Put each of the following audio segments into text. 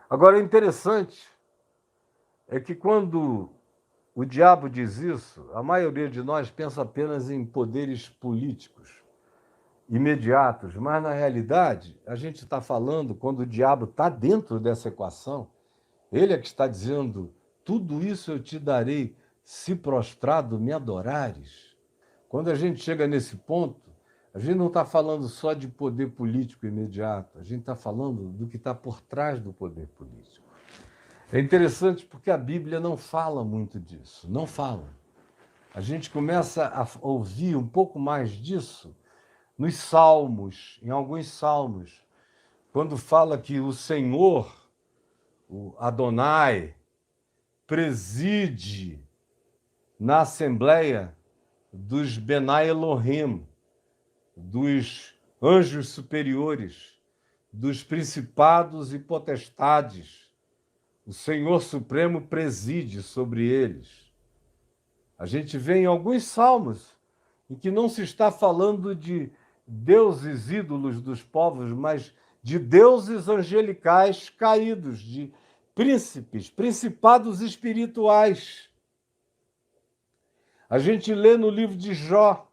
Agora, o interessante é que quando o diabo diz isso, a maioria de nós pensa apenas em poderes políticos imediatos, mas na realidade a gente está falando, quando o diabo está dentro dessa equação, ele é que está dizendo: tudo isso eu te darei se prostrado me adorares. Quando a gente chega nesse ponto, a gente não está falando só de poder político imediato, a gente está falando do que está por trás do poder político. É interessante porque a Bíblia não fala muito disso, não fala. A gente começa a ouvir um pouco mais disso nos Salmos, em alguns Salmos, quando fala que o Senhor, o Adonai, preside na Assembleia dos Benai Elohim, dos anjos superiores, dos principados e potestades. O Senhor Supremo preside sobre eles. A gente vê em alguns salmos em que não se está falando de deuses ídolos dos povos, mas de deuses angelicais caídos, de príncipes, principados espirituais. A gente lê no livro de Jó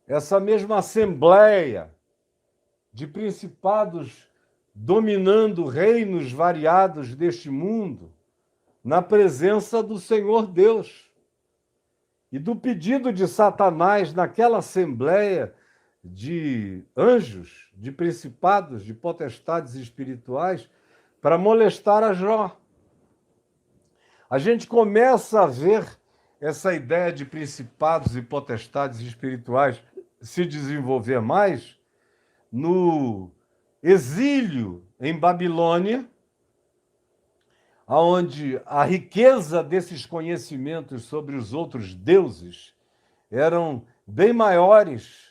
essa mesma assembleia de principados dominando reinos variados deste mundo, na presença do Senhor Deus. E do pedido de Satanás naquela assembleia de anjos, de principados, de potestades espirituais, para molestar a Jó. A gente começa a ver essa ideia de principados e potestades espirituais se desenvolver mais no exílio em Babilônia, onde a riqueza desses conhecimentos sobre os outros deuses eram bem maiores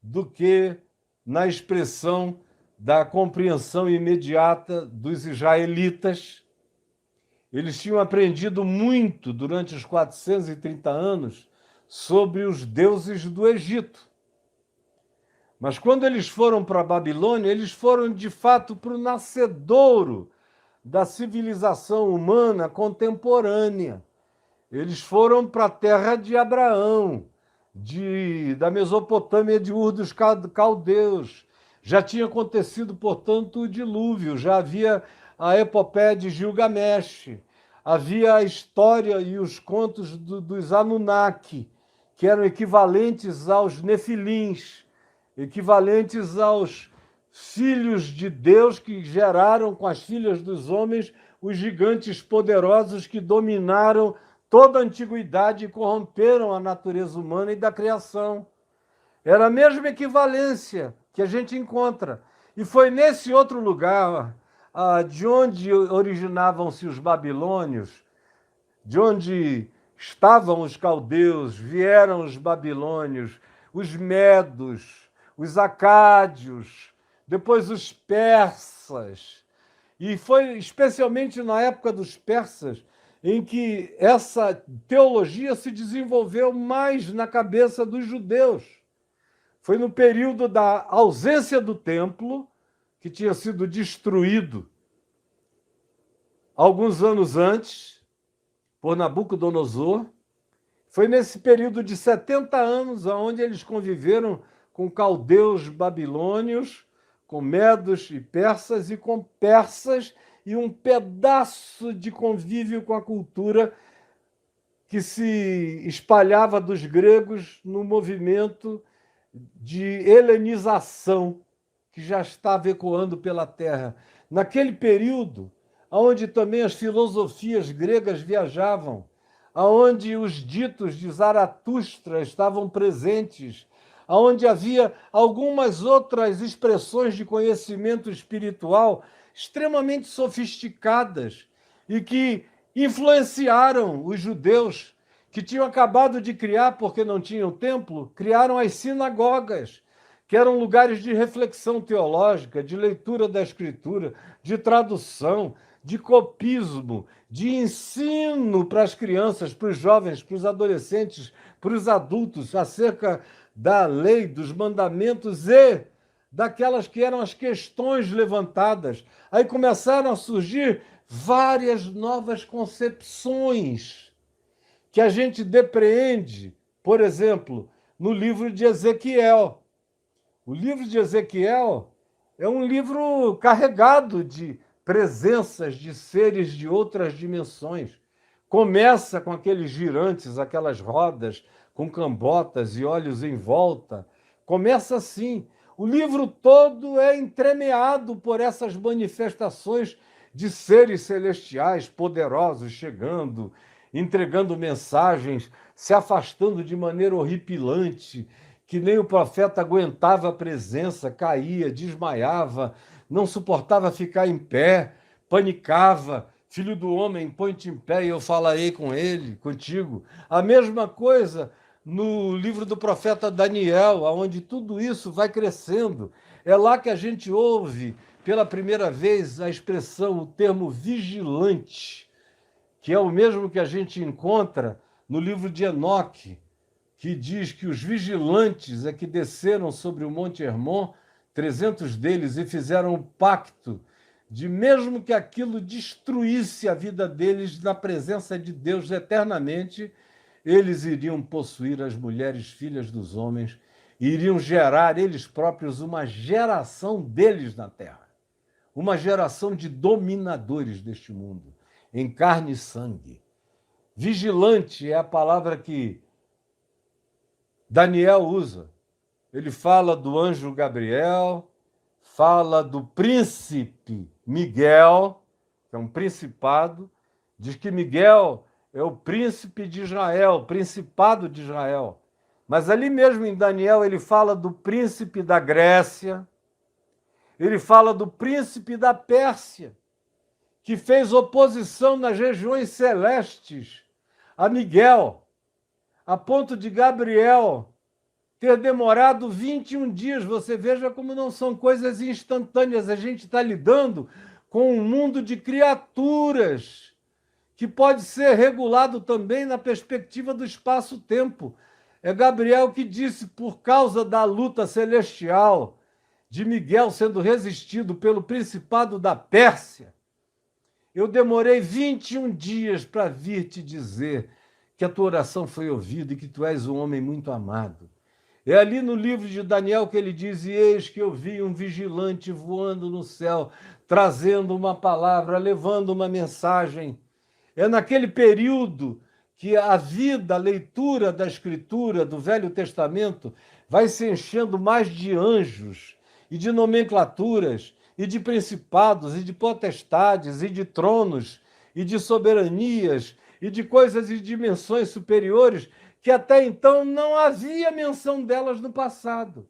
do que na expressão da compreensão imediata dos israelitas. Eles tinham aprendido muito durante os 430 anos sobre os deuses do Egito. Mas quando eles foram para a Babilônia, eles foram de fato para o nascedouro da civilização humana contemporânea. Eles foram para a terra de Abraão, da Mesopotâmia, de Ur dos Caldeus. Já tinha acontecido, portanto, o dilúvio, já havia a epopeia de Gilgamesh, havia a história e os contos dos Anunnaki, que eram equivalentes aos Nefilins, equivalentes aos filhos de Deus que geraram com as filhas dos homens os gigantes poderosos que dominaram toda a antiguidade e corromperam a natureza humana e da criação. Era a mesma equivalência que a gente encontra. E foi nesse outro lugar, de onde originavam-se os babilônios, de onde estavam os caldeus, vieram os babilônios, os medos, os acádios, depois os persas. E foi especialmente na época dos persas em que essa teologia se desenvolveu mais na cabeça dos judeus. Foi no período da ausência do templo, que tinha sido destruído alguns anos antes por Nabucodonosor. Foi nesse período de 70 anos onde eles conviveram com caldeus babilônios, com medos e persas, e com persas, e um pedaço de convívio com a cultura que se espalhava dos gregos no movimento de helenização que já estava ecoando pela terra. Naquele período, onde também as filosofias gregas viajavam, onde os ditos de Zaratustra estavam presentes, onde havia algumas outras expressões de conhecimento espiritual extremamente sofisticadas e que influenciaram os judeus, que tinham acabado de criar, porque não tinham templo, criaram as sinagogas, que eram lugares de reflexão teológica, de leitura da Escritura, de tradução, de copismo, de ensino para as crianças, para os jovens, para os adolescentes, para os adultos, acerca da lei, dos mandamentos e daquelas que eram as questões levantadas. Aí começaram a surgir várias novas concepções que a gente depreende, por exemplo, no livro de Ezequiel. O livro de Ezequiel é um livro carregado de presenças de seres de outras dimensões. Começa com aqueles girantes, aquelas rodas com cambotas e olhos em volta. Começa assim. O livro todo é entremeado por essas manifestações de seres celestiais poderosos chegando, entregando mensagens, se afastando de maneira horripilante, que nem o profeta aguentava a presença, caía, desmaiava, não suportava ficar em pé, panicava. Filho do homem, põe-te em pé e eu falarei com ele, contigo. A mesma coisa no livro do profeta Daniel, onde tudo isso vai crescendo. É lá que a gente ouve pela primeira vez a expressão, o termo vigilante, que é o mesmo que a gente encontra no livro de Enoque, que diz que os vigilantes é que desceram sobre o Monte Hermon, 300 deles, e fizeram um pacto de mesmo que aquilo destruísse a vida deles na presença de Deus eternamente, eles iriam possuir as mulheres filhas dos homens, e iriam gerar eles próprios uma geração deles na terra, uma geração de dominadores deste mundo, em carne e sangue. Vigilante é a palavra que Daniel usa. Ele fala do anjo Gabriel, fala do príncipe Miguel, que é um principado, diz que Miguel é o príncipe de Israel, principado de Israel. Mas ali mesmo em Daniel ele fala do príncipe da Grécia, ele fala do príncipe da Pérsia, que fez oposição nas regiões celestes a Miguel, a ponto de Gabriel ter demorado 21 dias. Você veja como não são coisas instantâneas. A gente está lidando com um mundo de criaturas que pode ser regulado também na perspectiva do espaço-tempo. É Gabriel que disse, por causa da luta celestial de Miguel sendo resistido pelo principado da Pérsia, eu demorei 21 dias para vir te dizer que a tua oração foi ouvida e que tu és um homem muito amado. É ali no livro de Daniel que ele diz, e eis que eu vi um vigilante voando no céu, trazendo uma palavra, levando uma mensagem. É naquele período que a vida, a leitura da Escritura, do Velho Testamento, vai se enchendo mais de anjos e de nomenclaturas, e de principados, e de potestades, e de tronos, e de soberanias, e de coisas e dimensões superiores, que até então não havia menção delas no passado.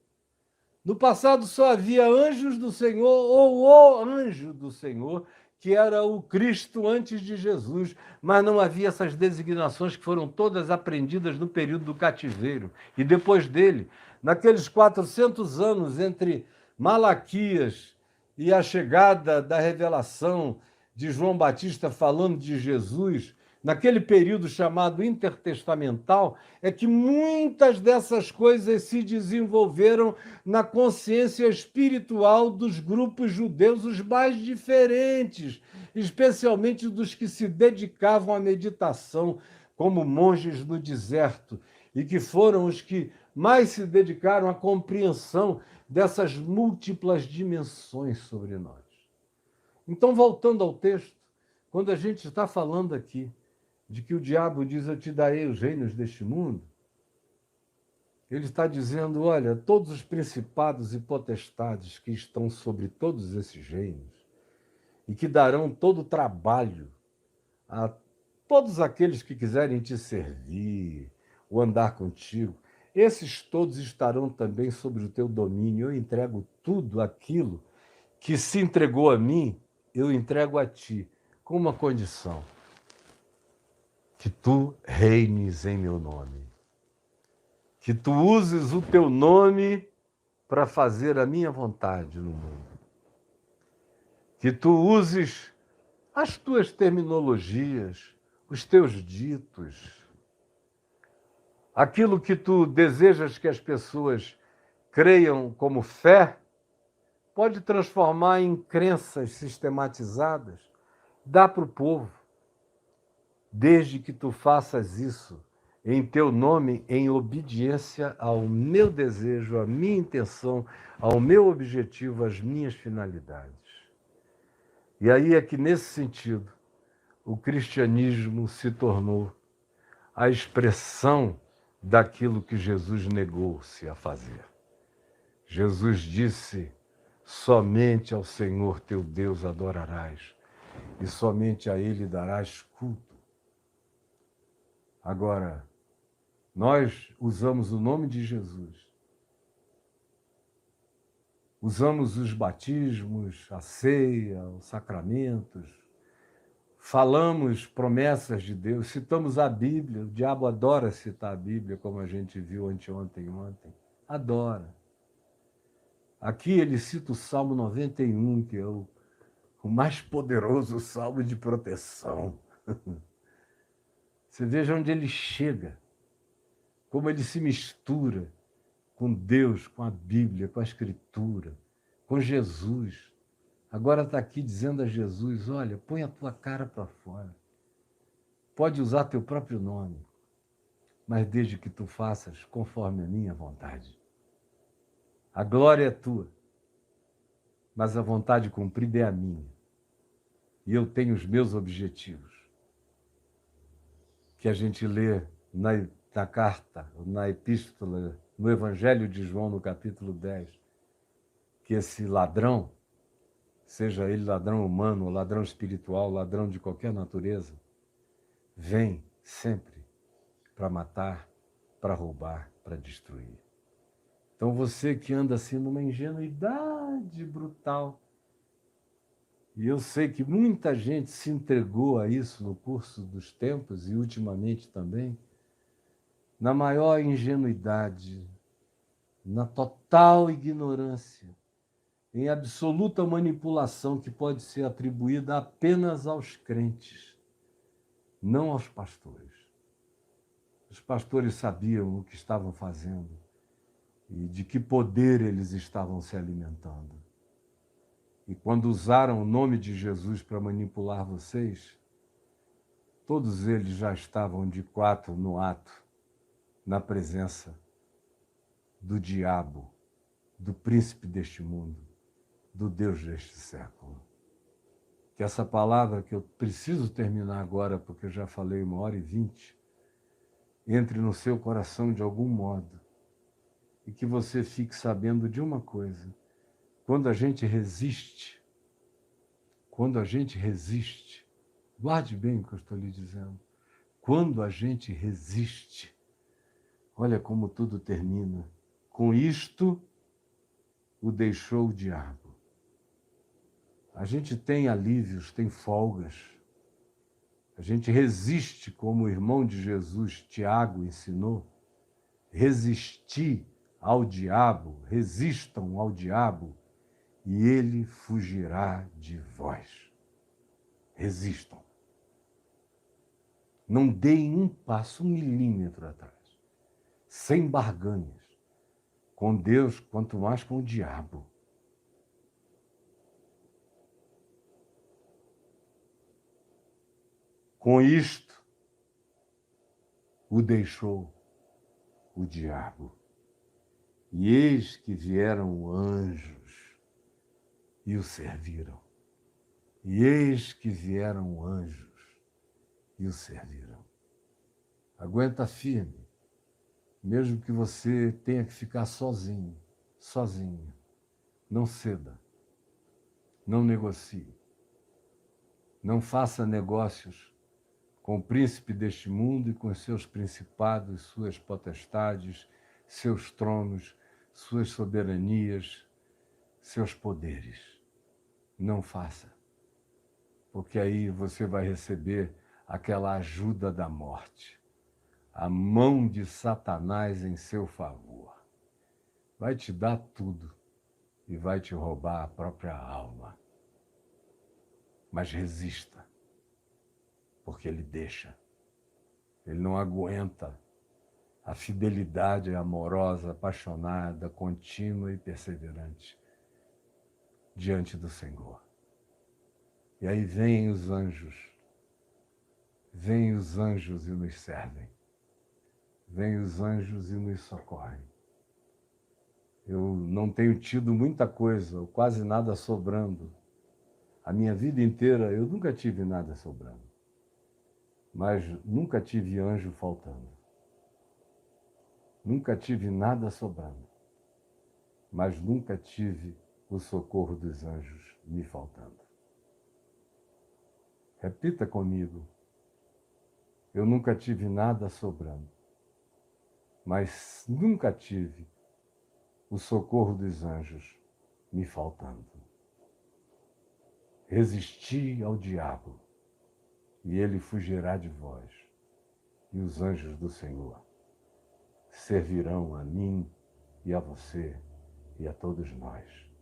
No passado só havia anjos do Senhor, ou o anjo do Senhor, que era o Cristo antes de Jesus, mas não havia essas designações que foram todas aprendidas no período do cativeiro. E depois dele, naqueles 400 anos entre Malaquias e a chegada da revelação de João Batista falando de Jesus, naquele período chamado intertestamental, é que muitas dessas coisas se desenvolveram na consciência espiritual dos grupos judeus os mais diferentes, especialmente dos que se dedicavam à meditação, como monges no deserto, e que foram os que mais se dedicaram à compreensão dessas múltiplas dimensões sobre nós. Então, voltando ao texto, quando a gente está falando aqui de que o diabo diz, eu te darei os reinos deste mundo, ele está dizendo, olha, todos os principados e potestades que estão sobre todos esses reinos e que darão todo o trabalho a todos aqueles que quiserem te servir ou andar contigo, esses todos estarão também sobre o teu domínio. Eu entrego tudo aquilo que se entregou a mim, eu entrego a ti, com uma condição: que tu reines em meu nome, que tu uses o teu nome para fazer a minha vontade no mundo, que tu uses as tuas terminologias, os teus ditos, aquilo que tu desejas que as pessoas creiam como fé, pode transformar em crenças sistematizadas, dá para o povo, desde que tu faças isso em teu nome, em obediência ao meu desejo, à minha intenção, ao meu objetivo, às minhas finalidades. E aí é que, nesse sentido, o cristianismo se tornou a expressão daquilo que Jesus negou-se a fazer. Jesus disse: somente ao Senhor teu Deus adorarás, e somente a Ele darás culto. Agora, nós usamos o nome de Jesus, usamos os batismos, a ceia, os sacramentos, falamos promessas de Deus, citamos a Bíblia. O diabo adora citar a Bíblia, como a gente viu anteontem, ontem. Adora. Aqui ele cita o Salmo 91, que é o mais poderoso salmo de proteção. Você veja onde ele chega, como ele se mistura com Deus, com a Bíblia, com a Escritura, com Jesus. Agora está aqui dizendo a Jesus: olha, põe a tua cara para fora. Pode usar teu próprio nome, mas desde que tu faças conforme a minha vontade. A glória é tua, mas a vontade cumprida é a minha. E eu tenho os meus objetivos, que a gente lê na carta, na epístola, no Evangelho de João, no capítulo 10, que esse ladrão, seja ele ladrão humano, ladrão espiritual, ladrão de qualquer natureza, vem sempre para matar, para roubar, para destruir. Então você que anda assim numa ingenuidade brutal, e eu sei que muita gente se entregou a isso no curso dos tempos e ultimamente também, na maior ingenuidade, na total ignorância, em absoluta manipulação que pode ser atribuída apenas aos crentes, não aos pastores. Os pastores sabiam o que estavam fazendo e de que poder eles estavam se alimentando. E quando usaram o nome de Jesus para manipular vocês, todos eles já estavam de quatro no ato, na presença do diabo, do príncipe deste mundo, do Deus deste século. Que essa palavra, que eu preciso terminar agora, porque eu já falei 1h20, entre no seu coração de algum modo, e que você fique sabendo de uma coisa: quando a gente resiste, guarde bem o que eu estou lhe dizendo, quando a gente resiste, olha como tudo termina. Com isto o deixou o diabo. A gente tem alívios, tem folgas. A gente resiste, como o irmão de Jesus, Tiago, ensinou. Resistir ao diabo, resistam ao diabo, e ele fugirá de vós. Resistam. Não deem um passo, 1 milímetro atrás. Sem barganhas. Com Deus, quanto mais com o diabo. Com isto, o deixou o diabo. E eis que vieram anjos e o serviram. E eis que vieram anjos e o serviram. Aguenta firme, mesmo que você tenha que ficar sozinho, sozinha. Não ceda, não negocie, não faça negócios com o príncipe deste mundo e com seus principados, suas potestades, seus tronos, suas soberanias, seus poderes. Não faça, porque aí você vai receber aquela ajuda da morte, a mão de Satanás em seu favor. Vai te dar tudo e vai te roubar a própria alma. Mas resista, porque ele deixa. Ele não aguenta a fidelidade amorosa, apaixonada, contínua e perseverante diante do Senhor. E aí vêm os anjos e nos servem. Vêm os anjos e nos socorrem. Eu não tenho tido muita coisa, ou quase nada sobrando. A minha vida inteira eu nunca tive nada sobrando. Mas nunca tive anjo faltando. Nunca tive nada sobrando. Mas nunca tive o socorro dos anjos me faltando. Repita comigo. Eu nunca tive nada sobrando. Mas nunca tive o socorro dos anjos me faltando. Resisti ao diabo, e ele fugirá de vós, e os anjos do Senhor servirão a mim e a você e a todos nós.